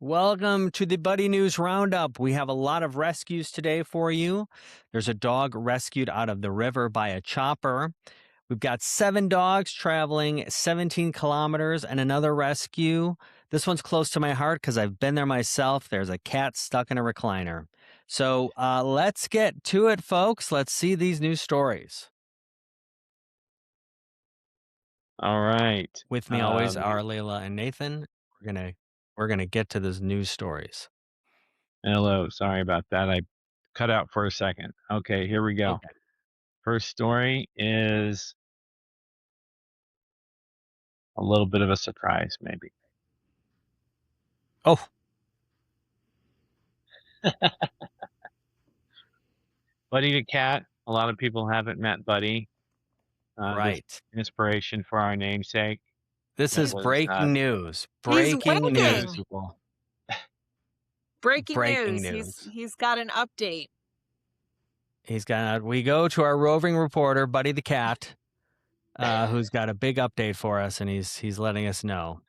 Welcome to the Buddi News Roundup. We have a lot of rescues today for you. There's a dog rescued out of the river by a chopper. We've got 7 dogs traveling 17 kilometers and another rescue. This one's close to my heart because I've been there myself. There's a cat stuck in a recliner. So let's get to it, folks. Let's see these news stories. All right. With me always are Layla and Nathan. We're gonna get to those news stories. Hello. Sorry about that. I cut out for a second. Okay, here we go. Okay. First story is a little bit of a surprise, maybe. Oh, Buddy the cat. A lot of people haven't met Buddy. This right. inspiration for our namesake. This It is was breaking news. He's Breaking news, waiting. people. Breaking Breaking news. news. He's got an update. We go to our roving reporter, Buddy the cat, who's got a big update for us, and he's letting us know.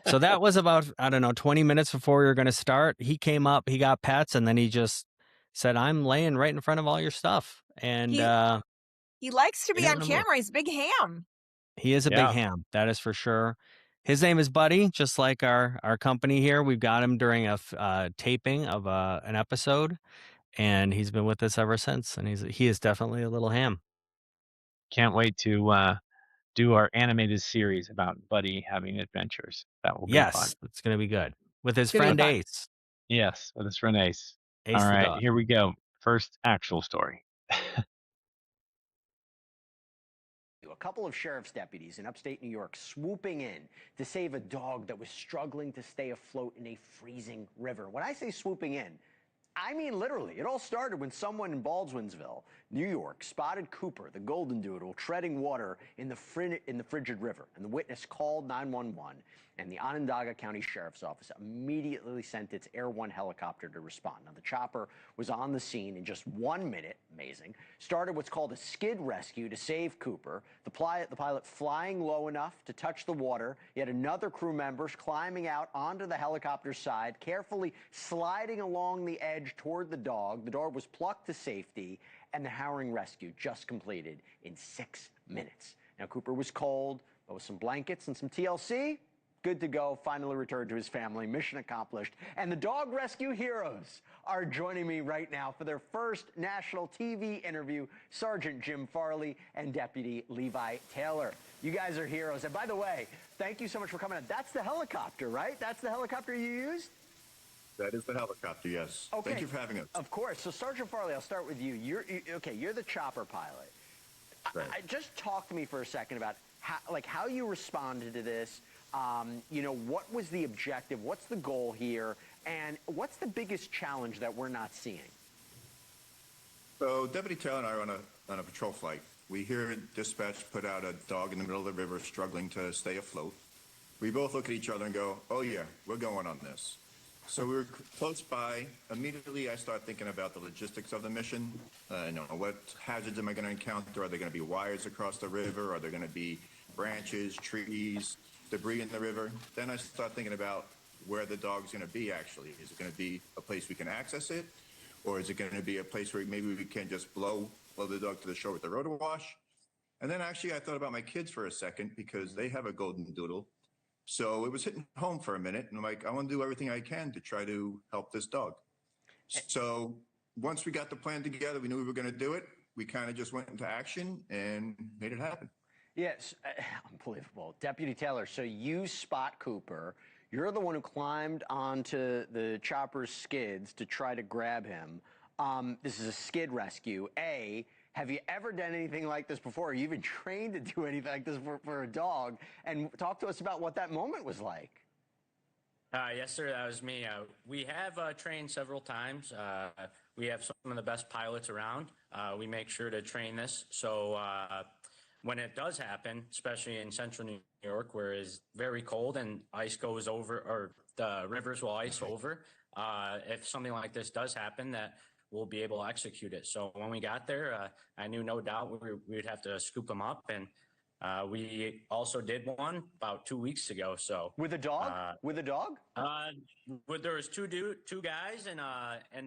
So that was about, 20 minutes before we were going to start. He came up, he got pets, and then he just said, I'm laying right in front of all your stuff. And He likes to he be on didn't move. camera. He's a big ham. He is a big Yeah. ham, that is for sure. His name is Buddy, just like our company here. We've got him during a taping of an episode, and he's been with us ever since. And he is definitely a little ham. Can't wait to do our animated series about Buddy having adventures. That will be fun. Yes, it's going to be good with his It's gonna be friend fun. Ace. Yes, with his friend Ace. Ace All the right, dog. here we go. First actual story. A couple of sheriff's deputies in upstate New York swooping in to save a dog that was struggling to stay afloat in a freezing river. When I say swooping in, I mean literally. It all started when someone in Baldwinsville, New York, spotted Cooper, the golden doodle, treading water in the frigid river, and the witness called 911, and the Onondaga County Sheriff's Office immediately sent its Air One helicopter to respond. Now, the chopper was on the scene in just 1 minute, amazing, started what's called a skid rescue to save Cooper, the pilot flying low enough to touch the water, yet another crew members climbing out onto the helicopter's side, carefully sliding along the edge toward the dog. The dog was plucked to safety, and the harrowing rescue just completed in 6 minutes. Now, Cooper was cold, but with some blankets and some TLC, good to go, finally returned to his family, mission accomplished. And the dog rescue heroes are joining me right now for their first national TV interview, Sergeant Jim Farley and Deputy Levi Taylor. You guys are heroes. And by the way, thank you so much for coming out. That's the helicopter, right? That's the helicopter you used? That is the helicopter, yes. Okay. Thank you for having us. Of course. So, Sergeant Farley, I'll start with you. You're the chopper pilot. Right. Just talk to me for a second about how you responded to this. What was the objective? What's the goal here? And what's the biggest challenge that we're not seeing? So Deputy Taylor and I are on a patrol flight. We hear dispatch put out a dog in the middle of the river struggling to stay afloat. We both look at each other and go, oh yeah, we're going on this. So we were close by. Immediately I start thinking about the logistics of the mission. What hazards am I going to encounter? Are there going to be wires across the river? Are there going to be branches, trees, debris in the river? Then I start thinking about where the dog's going to be actually. Is it going to be a place we can access it? Or is it going to be a place where maybe we can just blow the dog to the shore with the rotor wash? And then actually I thought about my kids for a second because they have a golden doodle. So it was hitting home for a minute. And I'm like, I want to do everything I can to try to help this dog. So once we got the plan together, we knew we were going to do it. We kind of just went into action and made it happen. Yes, unbelievable. Deputy Taylor, so you spot Cooper. You're the one who climbed onto the chopper's skids to try to grab him. This is a skid rescue. Have you ever done anything like this before? Are you even trained to do anything like this for a dog? And talk to us about what that moment was like. Yes, sir, that was me. We have trained several times. We have some of the best pilots around. We make sure to train this. So when it does happen, especially in central New York, where it's very cold and ice goes over, or the rivers will ice over, if something like this does happen, that we'll be able to execute it. So when we got there, I knew no doubt we would have to scoop them up and We also did one about 2 weeks ago. So With a dog? With a dog? There was two guys in a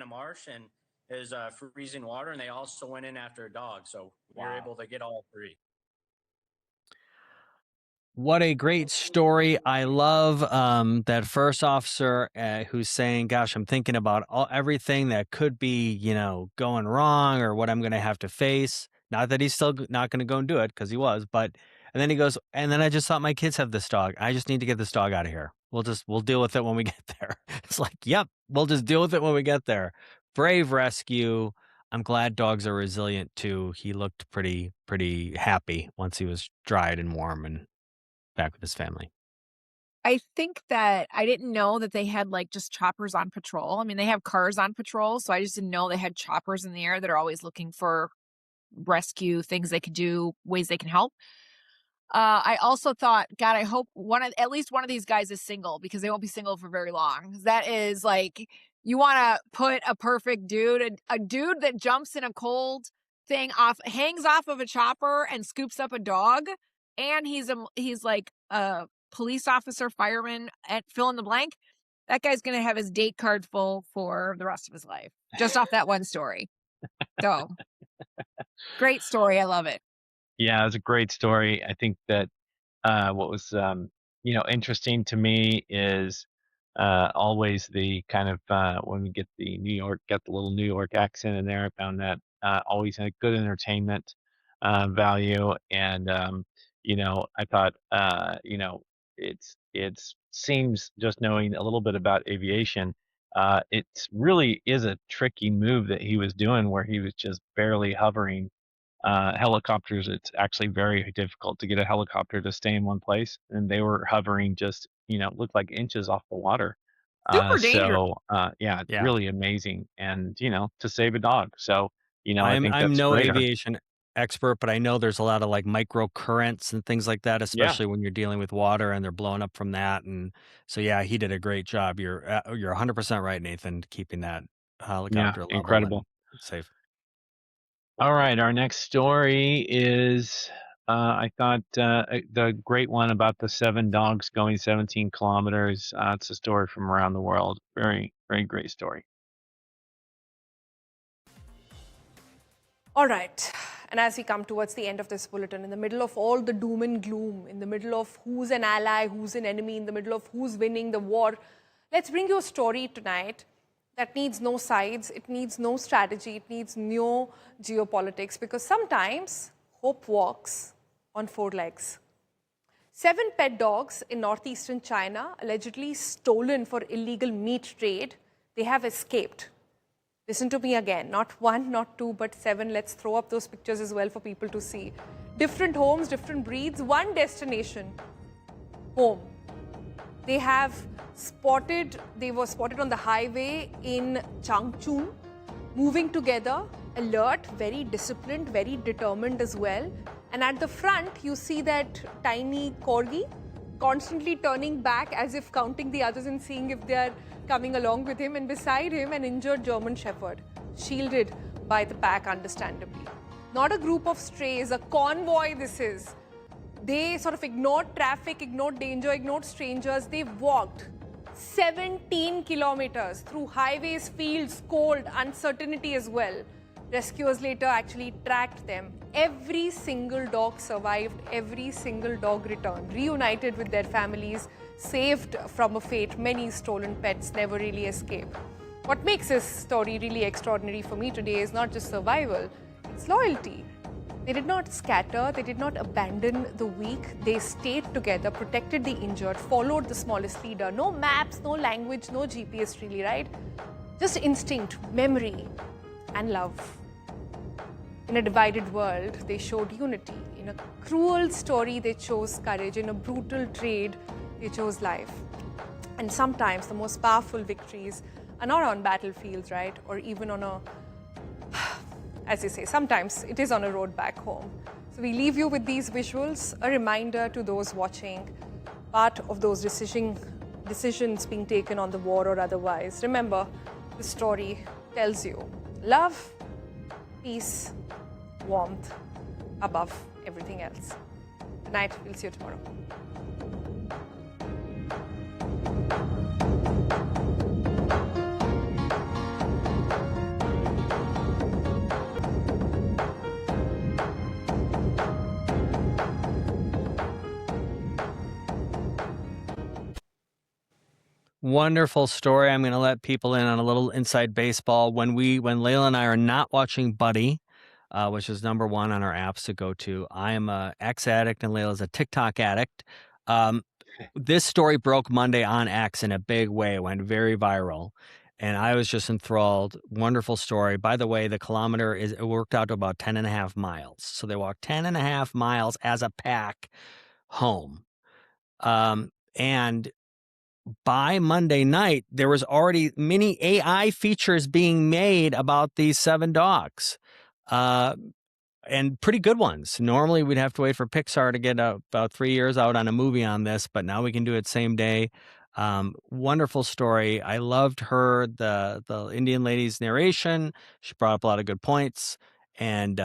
marsh and there's freezing water, and they also went in after a dog. So we were able to get all three. What a great story. I love that first officer who's saying, gosh, I'm thinking about everything that could be, going wrong or what I'm going to have to face. Not that he's still not going to go and do it, because he was, and then he goes, and then I just thought, my kids have this dog. I just need to get this dog out of here. We'll deal with it when we get there. It's like, yep, we'll just deal with it when we get there. Brave rescue. I'm glad dogs are resilient too. He looked pretty happy once he was dried and warm and back with his family. I think that I didn't know that they had like just choppers on patrol. I mean, they have cars on patrol, so I just didn't know they had choppers in the air that are always looking for rescue things they could do, ways they can help. I also thought, God, I hope at least one of these guys is single, because they won't be single for very long. That is like, you want to put a perfect dude, a dude that jumps in a cold thing hangs off of a chopper and scoops up a dog. And he's like a police officer, fireman, at fill in the blank. That guy's going to have his date card full for the rest of his life, just off that one story. So, great story. I love it. Yeah, it was a great story. I think that what was interesting to me is always the kind of when we get the little New York accent in there. I found that always a good entertainment value, and I thought it seems, just knowing a little bit about aviation, it really is a tricky move that he was doing, where he was just barely hovering. Helicopters, it's actually very difficult to get a helicopter to stay in one place, and they were hovering just looked like inches off the water. Super dangerous. Yeah, really amazing, and to save a dog. So I think I'm that's no great. aviation expert, but I know there's a lot of like micro currents and things like that, especially when you're dealing with water and they're blowing up from that. And so, yeah, he did a great job. You're 100% right, Nathan, keeping that helicopter level incredible, and safe. All right, our next story is I thought the great one about the 7 dogs going 17 kilometers. It's a story from around the world. Very, very great story. All right. And as we come towards the end of this bulletin, in the middle of all the doom and gloom, in the middle of who's an ally, who's an enemy, in the middle of who's winning the war, let's bring you a story tonight that needs no sides, it needs no strategy, it needs no geopolitics, because sometimes hope walks on 4 legs. 7 pet dogs in northeastern China, allegedly stolen for illegal meat trade, they have escaped. Listen to me again, not 1, not 2, but 7. Let's throw up those pictures as well for people to see. Different homes, different breeds, one destination, home. They were spotted on the highway in Changchun, moving together, alert, very disciplined, very determined as well. And at the front, you see that tiny corgi constantly turning back as if counting the others and seeing if they are coming along with him, and beside him an injured German Shepherd, shielded by the pack, understandably. Not a group of strays, a convoy this is. They sort of ignored traffic, ignored danger, ignored strangers. They walked 17 kilometers through highways, fields, cold, uncertainty as well. Rescuers later actually tracked them. Every single dog survived, every single dog returned, reunited with their families, saved from a fate many stolen pets never really escape. What makes this story really extraordinary for me today is not just survival, it's loyalty. They did not scatter, they did not abandon the weak, they stayed together, protected the injured, followed the smallest leader. No maps, no language, no GPS really, right? Just instinct, memory, and love. In a divided world, they showed unity. In a cruel story, they chose courage. In a brutal trade, they chose life. And sometimes the most powerful victories are not on battlefields, right? Or even on a, as they say, sometimes it is on a road back home. So we leave you with these visuals, a reminder to those watching, part of those decisions being taken on the war or otherwise. Remember, the story tells you love, peace, warmth above everything else. Good night. We'll see you tomorrow. Wonderful story. I'm going to let people in on a little inside baseball. When Layla and I are not watching Buddy, which is number one on our apps to go to, I am a X addict and Layla's a TikTok addict. This story broke Monday on X in a big way. It went very viral, and I was just enthralled. Wonderful story. By the way, the kilometer it worked out to about 10 and a half miles. So they walked 10 and a half miles as a pack home. And by Monday night, there was already many AI features being made about these 7 dogs, and pretty good ones. Normally, we'd have to wait for Pixar to get about 3 years out on a movie on this, but now we can do it same day. Wonderful story. I loved the Indian lady's narration. She brought up a lot of good points, and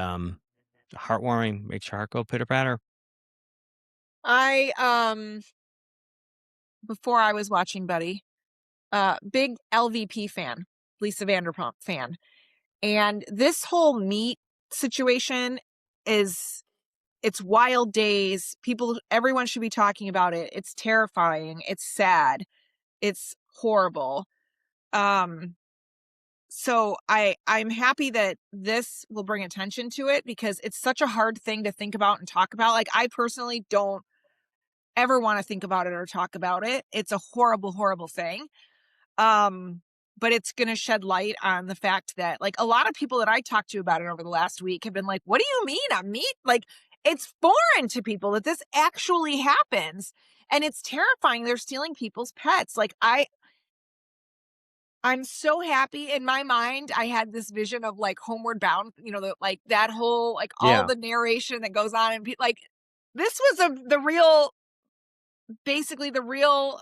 heartwarming. Makes your heart go pitter-patter. Before I was watching Buddy, big LVP fan, Lisa Vanderpump fan. And this whole meat situation it's wild days. Everyone should be talking about it. It's terrifying. It's sad. It's horrible. So I'm happy that this will bring attention to it, because it's such a hard thing to think about and talk about. Like, I personally don't ever want to think about it or talk about it. It's a horrible, horrible thing. But it's going to shed light on the fact that, like, a lot of people that I talked to about it over the last week have been like, what do you mean on meat? Like, it's foreign to people that this actually happens. And it's terrifying. They're stealing people's pets. Like, I'm so happy. In my mind, I had this vision of, like, Homeward Bound, like that whole, like, all the narration that goes on, and like, this was basically the real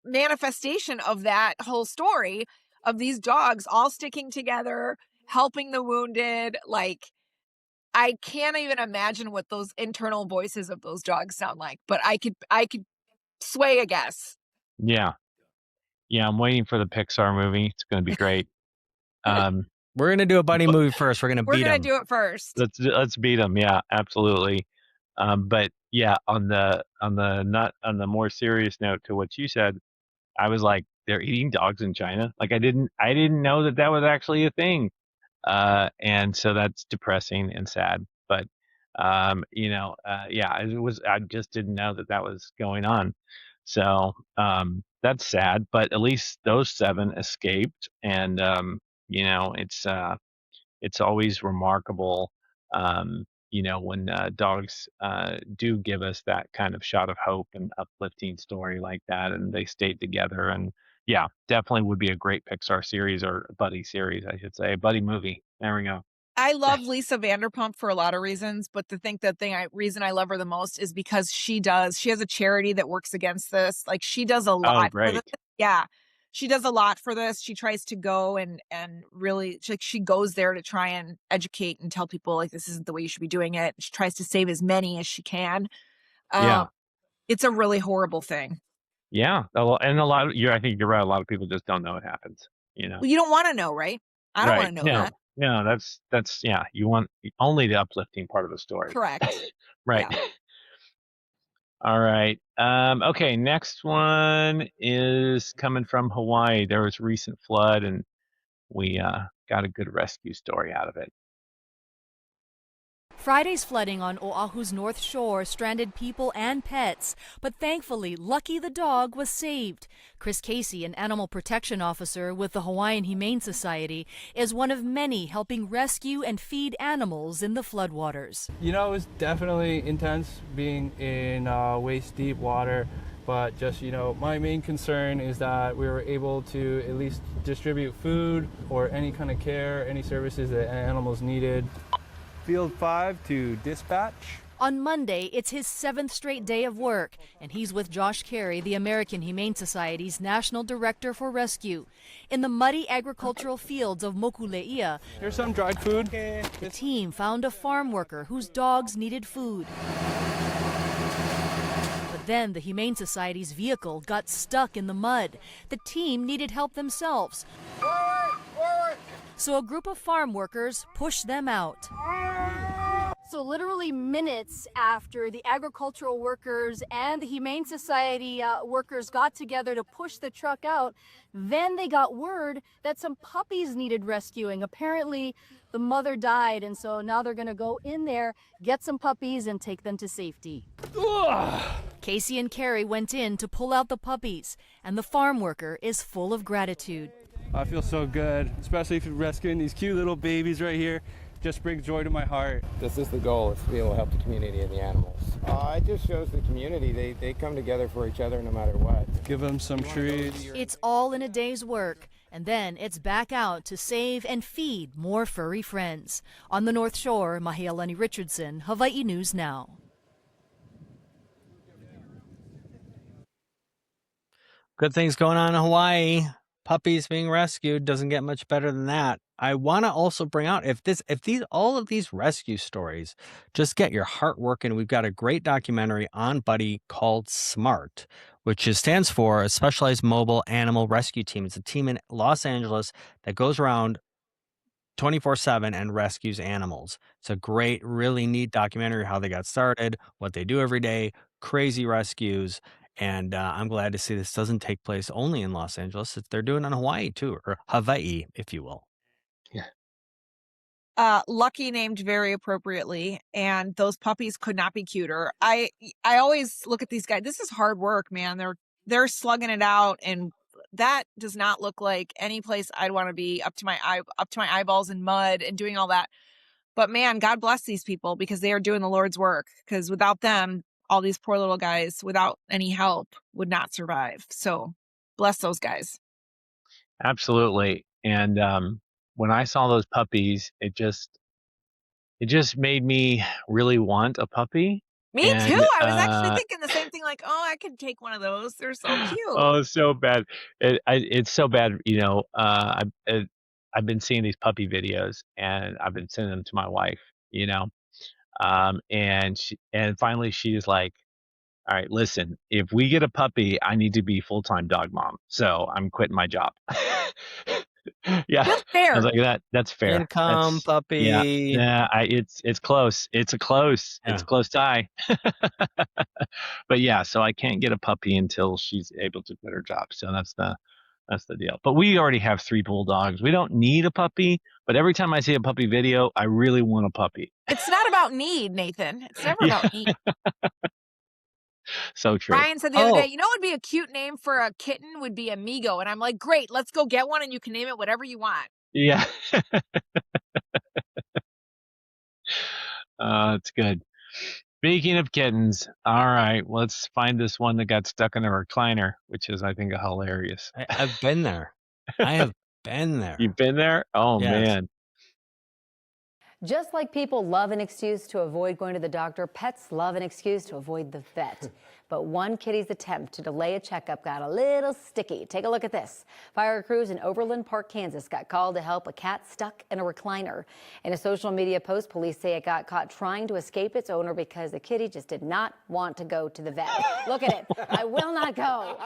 manifestation of that whole story, of these dogs all sticking together, helping the wounded. Like, I can't even imagine what those internal voices of those dogs sound like, but I could sway a guess. Yeah. I'm waiting for the Pixar movie. It's going to be great. We're going to do a Buddy movie first. We're going to beat them. We're going to do it first. Let's beat them. Yeah, absolutely. But yeah, on the more serious note to what you said, I was like, they're eating dogs in China. Like, I didn't know that was actually a thing. And so that's depressing and sad. But I just didn't know that was going on. So that's sad. But at least those 7 escaped, and it's always remarkable. When dogs do give us that kind of shot of hope and uplifting story like that, and they stayed together. And yeah, definitely would be a great Pixar series, or Buddy series, I should say, Buddy movie. There we go. I love Lisa Vanderpump for a lot of reasons, but reason I love her the most is because she has a charity that works against this. Like, she does a lot. Oh, great. For this. Yeah. She does a lot for this. She tries to go and really, she goes there to try and educate and tell people, like, this isn't the way you should be doing it. She tries to save as many as she can. It's a really horrible thing. Yeah. And I think you're right. A lot of people just don't know it happens, Well, you don't want to know, right? I don't want to know that. No, that's you want only the uplifting part of the story. Correct. Right. Yeah. All right. Okay, next one is coming from Hawaii. There was recent flood, and we got a good rescue story out of it. Friday's flooding on Oahu's North Shore stranded people and pets, but thankfully, Lucky the dog was saved. Chris Casey, an animal protection officer with the Hawaiian Humane Society, is one of many helping rescue and feed animals in the floodwaters. It was definitely intense being in waist-deep water, but just, my main concern is that we were able to at least distribute food or any kind of care, any services that animals needed. Field 5 to dispatch. On Monday, it's his 7th straight day of work, and he's with Josh Carey, the American Humane Society's National Director for Rescue. In the muddy agricultural fields of Mokuleia, Here's some dried food. the team found a farm worker whose dogs needed food. But then the Humane Society's vehicle got stuck in the mud. The team needed help themselves. So a group of farm workers pushed them out. So literally minutes after the agricultural workers and the Humane Society workers got together to push the truck out, then they got word that some puppies needed rescuing. Apparently the mother died, and so now they're going to go in there, get some puppies, and take them to safety. Casey and Carrie went in to pull out the puppies, and the farm worker is full of gratitude. I feel so good, especially for rescuing these cute little babies right here. Just brings joy to my heart. This is the goal, is to be able to help the community and the animals. It just shows the community, they come together for each other no matter what. Give them some treats. It's all in a day's work, and then it's back out to save and feed more furry friends. On the North Shore, Mahialani Richardson, Hawaii News Now. Good things going on in Hawaii. Puppies being rescued doesn't get much better than that. I want to also bring out all of these rescue stories just get your heart working. We've got a great documentary on Buddi called SMART, which stands for a Specialized Mobile Animal Rescue Team. It's a team in Los Angeles that goes around 24/7 and rescues animals. It's a great, really neat documentary, how they got started, what they do every day, crazy rescues. And I'm glad to see this doesn't take place only in Los Angeles. They're doing it in Hawaii too, or Hawaii, if you will. Lucky named very appropriately, and those puppies could not be cuter. I always look at these guys. This is hard work, man. They're slugging it out, and that does not look like any place I'd want to be, up to my eyeballs in mud and doing all that. But man, God bless these people, because they are doing the Lord's work. Because without them, all these poor little guys, without any help, would not survive. So bless those guys. Absolutely. And when I saw those puppies, it just made me really want a puppy. Me And, too. I was actually thinking the same thing, like, oh, I could take one of those. They're so cute. Oh, so bad. It's so bad. I've been seeing these puppy videos, and I've been sending them to my wife. And finally she's like, all right, listen, if we get a puppy, I need to be full-time dog mom. So I'm quitting my job. Yeah. That's fair. I was like, that's fair. Income, puppy. Yeah. It's close. It's a close tie. But yeah, so I can't get a puppy until she's able to quit her job. So that's the deal. But we already have 3 bulldogs. We don't need a puppy, but every time I see a puppy video, I really want a puppy. It's not about need, Nathan. It's never about need. So true. Ryan said the other day, what would be a cute name for a kitten would be Amigo. And I'm like, great, let's go get one, and you can name it whatever you want. Yeah. It's good. Speaking of kittens, all right, let's find this one that got stuck in a recliner, which is, I think, hilarious. I've been there. I have been there. You've been there? Oh, Yes. man. Just like people love an excuse to avoid going to the doctor, pets love an excuse to avoid the vet. But one kitty's attempt to delay a checkup got a little sticky. Take a look at this. Fire crews in Overland Park, Kansas got called to help a cat stuck in a recliner. In a social media post, police say it got caught trying to escape its owner because the kitty just did not want to go to the vet. Look at it. I will not go.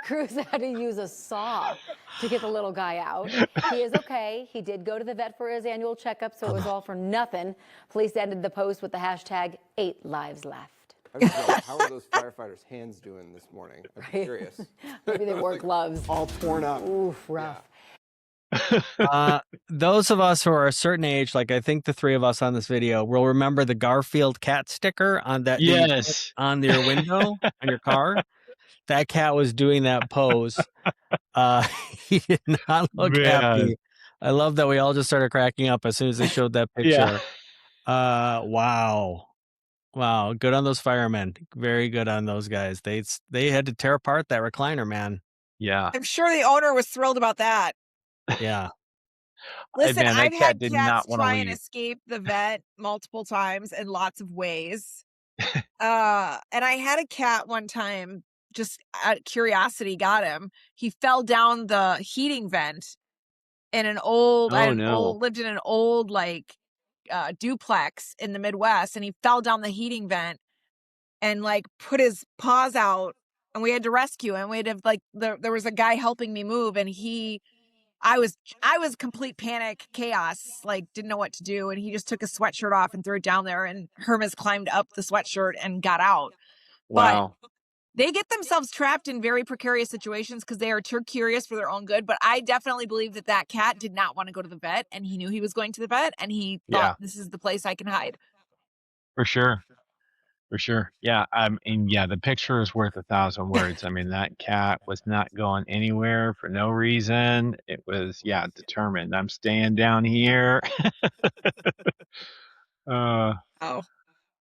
Crews had to use a saw to get the little guy out. He is okay. He did go to the vet for his annual checkup, so it was all for nothing. Police ended the post with the hashtag 8 lives left. How are those firefighters' hands doing this morning? I'm curious. Maybe they wore gloves. All torn up. Oof, rough. Those of us who are a certain age, like I think the 3 of us on this video, will remember the Garfield cat sticker on that Yes. on your window on your car. That cat was doing that pose. He did not look happy. I love that we all just started cracking up as soon as they showed that picture. Wow. Good on those firemen. Very good on those guys. They had to tear apart that recliner, man. Yeah. I'm sure the owner was thrilled about that. Yeah. Listen, Man, that I've cat had did cats not wanna try and leave. escape the vet multiple times in lots of ways. And I had a cat one time, just out of curiosity got him. He fell down the heating vent in Oh no. lived in an old like duplex in the Midwest, and he fell down the heating vent and like put his paws out, and we had to rescue him. We had to like there was a guy helping me move, and I was complete panic, chaos, like didn't know what to do, and he just took his sweatshirt off and threw it down there, and Hermes climbed up the sweatshirt and got out. But Wow. they get themselves trapped in very precarious situations because they are too curious for their own good. But I definitely believe that cat did not want to go to the vet, and he knew he was going to the vet, and he thought, Yeah, this is the place I can hide. for sure. For sure. Yeah. Yeah, the picture is worth 1,000 words. I mean, that cat was not going anywhere for no reason. It was, yeah, determined. I'm staying down here. uh, Oh,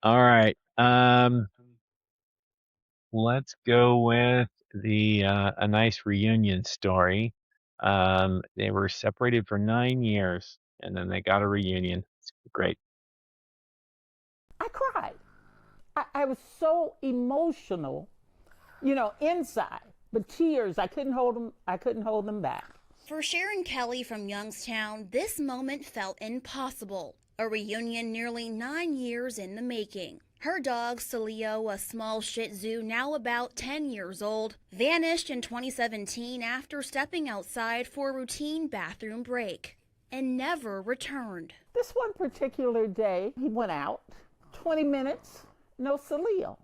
all right. Let's go with a nice reunion story. They were separated for 9 years, and then they got a reunion. It's great. I cried. I was so emotional, inside. But tears, I couldn't hold them. I couldn't hold them back. For Sharon Kelly from Youngstown, this moment felt impossible. A reunion nearly 9 years in the making. Her dog, Celio, a small Shih Tzu now about 10 years old, vanished in 2017 after stepping outside for a routine bathroom break and never returned. This one particular day, he went out, 20 minutes, no Celio.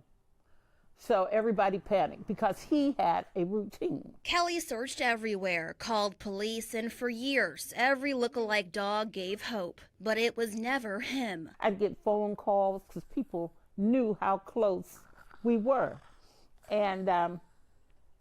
So everybody panicked because he had a routine. Kelly searched everywhere, called police, and for years, every lookalike dog gave hope. But it was never him. I'd get phone calls because people knew how close we were. And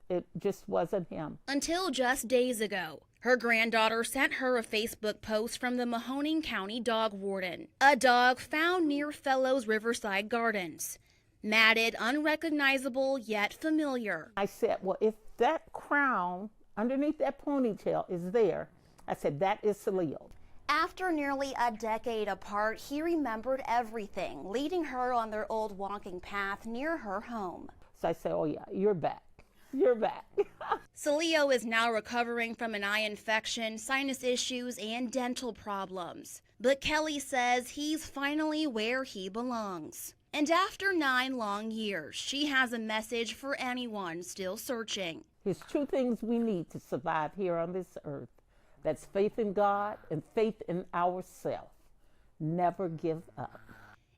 it just wasn't him. Until just days ago, her granddaughter sent her a Facebook post from the Mahoning County dog warden. A dog found near Fellows Riverside Gardens. Matted, unrecognizable, yet familiar. I said, well, if that crown underneath that ponytail is there, I said, that is Celio. After nearly a decade apart, he remembered everything, leading her on their old walking path near her home. So I said, oh yeah, you're back. You're back. Celio is now recovering from an eye infection, sinus issues, and dental problems. But Kelly says he's finally where he belongs. And after 9 long years, she has a message for anyone still searching. There's 2 things we need to survive here on this earth. That's faith in God and faith in ourselves. Never give up.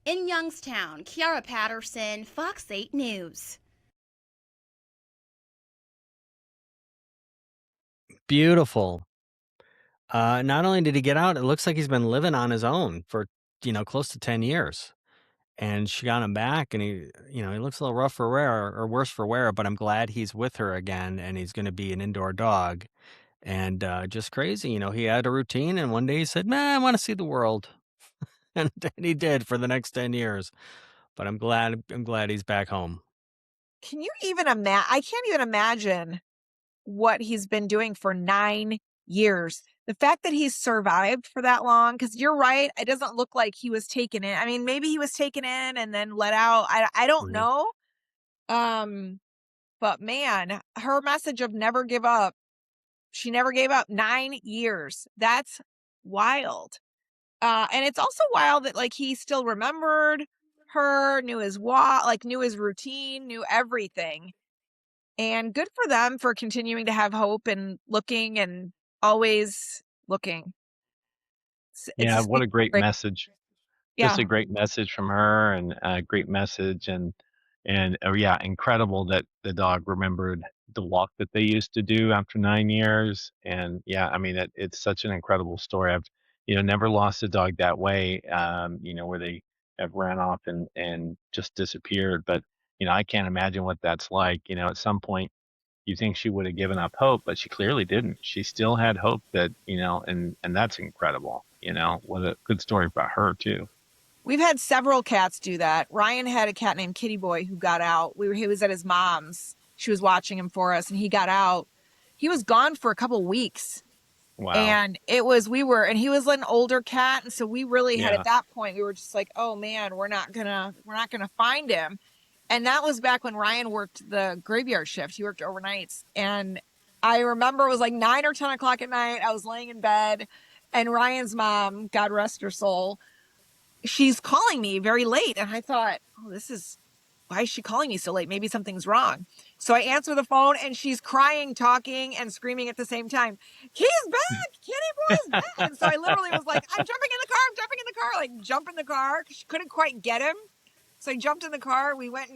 In Youngstown, Kiara Patterson, Fox 8 News. Beautiful. Not only did he get out, it looks like he's been living on his own for, close to 10 years. And she got him back, and he looks a little rough for wear or worse for wear, but I'm glad he's with her again, and he's going to be an indoor dog. And just crazy, he had a routine, and one day he said, "Man, I want to see the world," and he did for the next 10 years. But I'm glad he's back home. can you even imagine? I can't even imagine what he's been doing for 9 years. The fact that he's survived for that long, because you're right, it doesn't look like he was taken in. I mean, maybe he was taken in and then let out. I don't Mhm. know. But man, her message of never give up. She never gave up. 9 years. That's wild. And it's also wild that like he still remembered her, knew his knew his routine, knew everything. And good for them for continuing to have hope and looking and always looking. It's Yeah, just what a great message. Just yeah. a great message from her, and a great message, and yeah, incredible that the dog remembered the walk that they used to do after 9 years. And yeah, I mean, it's such an incredible story. I've never lost a dog that way. Where they have ran off and just disappeared. But I can't imagine what that's like. At some point you think she would have given up hope, but she clearly didn't. She still had hope that and that's incredible. What a good story about her too. We've had several cats do that. Ryan had a cat named Kitty Boy who got out. He was at his mom's. She was watching him for us, and he got out. He was gone for a couple weeks, Wow. And and he was an older cat. And so we really had, Yeah. at that point, we were just like, oh man, we're not gonna find him. And that was back when Ryan worked the graveyard shift. He worked overnights. And I remember it was like 9 or 10 o'clock at night. I was laying in bed and Ryan's mom, God rest her soul, she's calling me very late. And I thought, oh, why is she calling me so late? Maybe something's wrong. So I answer the phone and she's crying, talking, and screaming at the same time. He's back! Kitty Boy's back! And so I literally was like, I'm jumping in the car, like jump in the car. She couldn't quite get him. So I jumped in the car. We went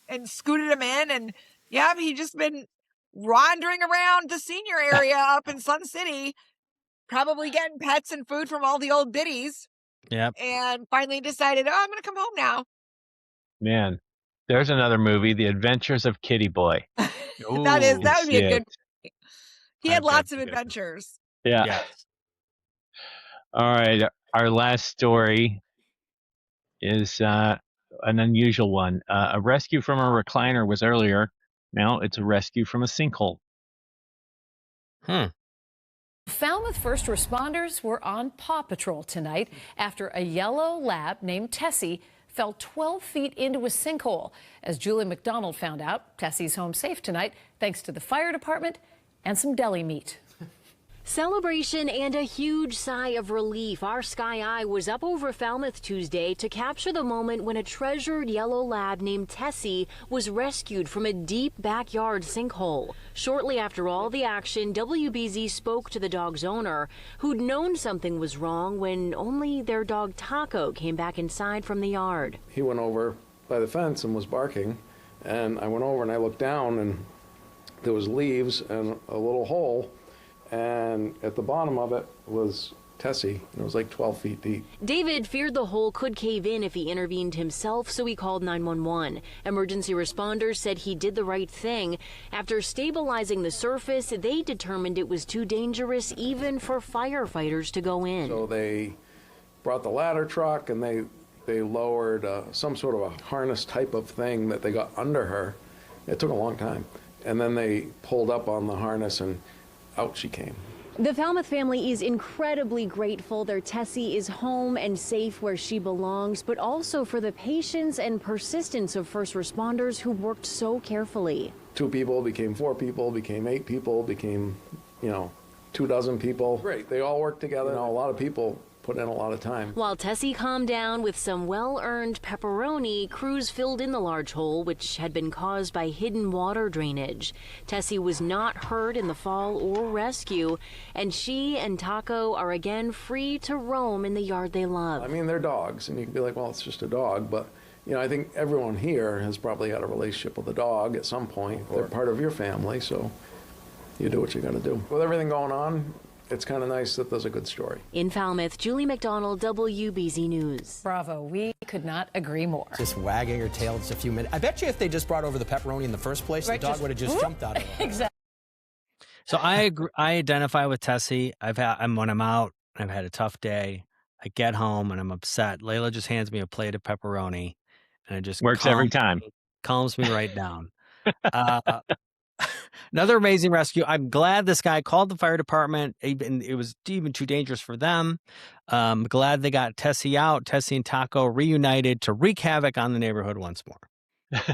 and scooted him in. And yeah, he just been wandering around the senior area up in Sun City, probably getting pets and food from all the old biddies. Yep. And finally decided, I'm going to come home now. Man, there's another movie, The Adventures of Kitty Boy. That would be a good. He had lots of good. adventures. Yeah. Yes. All right. Our last story is an unusual one. A rescue from a recliner was earlier. Now it's a rescue from a sinkhole. Falmouth first responders were on Paw Patrol tonight after a yellow lab named Tessie fell 12 feet into a sinkhole. As Julie McDonald found out, Tessie's home safe tonight thanks to the fire department and some deli meat. Celebration and a huge sigh of relief. Our Sky Eye was up over Falmouth Tuesday to capture the moment when a treasured yellow lab named Tessie was rescued from a deep backyard sinkhole. Shortly after all the action, WBZ spoke to the dog's owner, who'd known something was wrong when only their dog Taco came back inside from the yard. He went over by the fence and was barking, and I went over and I looked down, and there was leaves and a little hole. And at the bottom of it was Tessie. It was like 12 feet deep. David feared the hole could cave in if he intervened himself, so he called 911. Emergency responders said he did the right thing. After stabilizing the surface, they determined it was too dangerous even for firefighters to go in. So they brought the ladder truck and they lowered some sort of a harness type of thing that they got under her. It took a long time. And then they pulled up on the harness and out she came. The Falmouth family is incredibly grateful their Tessie is home and safe where she belongs, but also for the patience and persistence of first responders who worked so carefully. 2 people became 4 people, became 8 people, became, 24 people. Great. They all worked together. A lot of people put in a lot of time. While Tessie calmed down with some well-earned pepperoni, crews filled in the large hole, which had been caused by hidden water drainage. Tessie was not hurt in the fall or rescue, and she and Taco are again free to roam in the yard they love. I mean, they're dogs, and you can be like, well, it's just a dog, but I think everyone here has probably had a relationship with a dog at some point. They're part of your family, so you do what you got to do. With everything going on, it's kind of nice that there's a good story. In Falmouth, Julie McDonald, WBZ News. Bravo. We could not agree more. Just wagging her tail just a few minutes. I bet you if they just brought over the pepperoni in the first place, the dog would have just jumped out of it. Exactly. So I agree, I identify with Tessie. When I'm out, I've had a tough day. I get home and I'm upset. Layla just hands me a plate of pepperoni, and it just Works every time. Calms me right down. Another amazing rescue. I'm glad this guy called the fire department. Even it was even too dangerous for them. Glad they got Tessie out. Tessie and Taco reunited to wreak havoc on the neighborhood once more.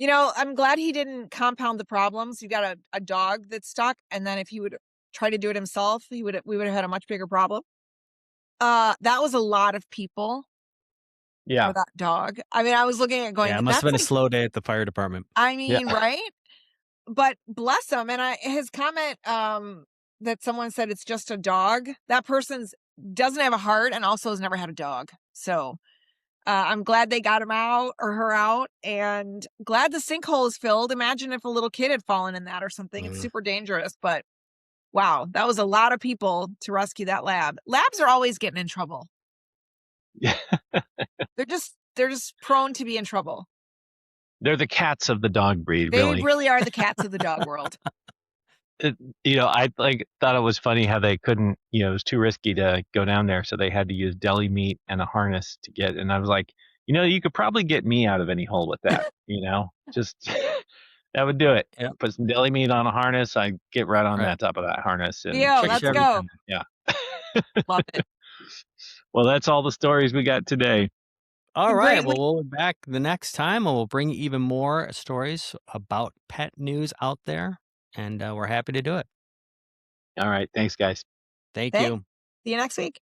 I'm glad he didn't compound the problems. You got a dog that's stuck, and then if he would try to do it himself, we would have had a much bigger problem. That was a lot of people. Yeah. For that dog. I mean, I was looking at going. Yeah, it must have been a slow day at the fire department. I mean, right? But bless him. And his comment that someone said it's just a dog. That person doesn't have a heart and also has never had a dog. So I'm glad they got him out or her out, and glad the sinkhole is filled. Imagine if a little kid had fallen in that or something. It's super dangerous. But wow, that was a lot of people to rescue that lab. Labs are always getting in trouble. Yeah. They're just prone to be in trouble. They're the cats of the dog breed, They really. really are the cats of the dog world. I thought it was funny how they couldn't, it was too risky to go down there, so they had to use deli meat and a harness to get. And I was like, you could probably get me out of any hole with that, just That would do it. Yep. Put some deli meat on a harness. I get right on Right. that top of that harness. And Deal, trick let's everything. go. Yeah. Love it. Well, that's all the stories we got today. All right. Great. Well, we'll be back the next time and we'll bring you even more stories about pet news out there. And we're happy to do it. All right. Thanks, guys. Thank Thanks. you. See you next week.